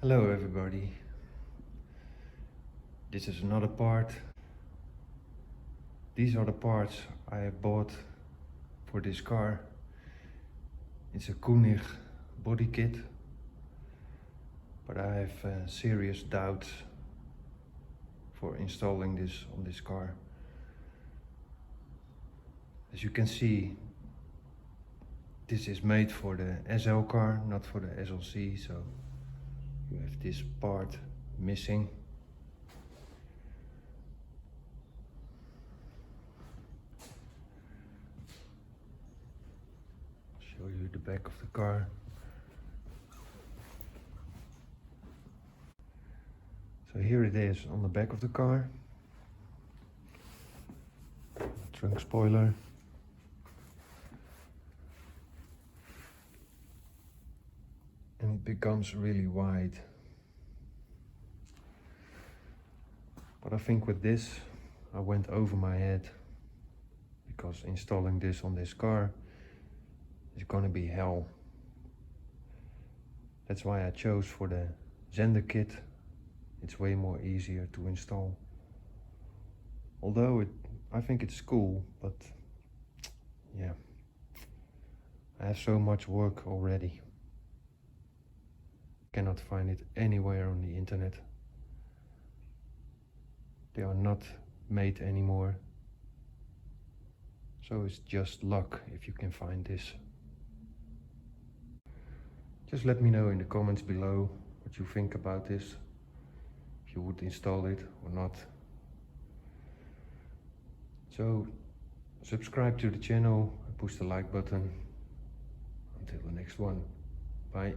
Hello everybody, this is another part. These are the parts I bought for this car. It's a Koenig body kit, but I have serious doubts for installing this on this car. As you can see, this is made for the SL car, not for the SLC, so you have this part missing. Show you the back of the car. So here it is on the back of the car. Trunk spoiler. And it becomes really wide. But I think with this I went over my head, because installing this on this car is gonna be hell. That's why I chose for the Zender kit. It's way more easier to install. Although I think it's cool, but yeah, I have so much work already. Cannot find it anywhere on the internet. They are not made anymore. So it's just luck if you can find this. Just let me know in the comments below what you think about this. If you would install it or not. So subscribe to the channel and push the like button. Until the next one. Bye.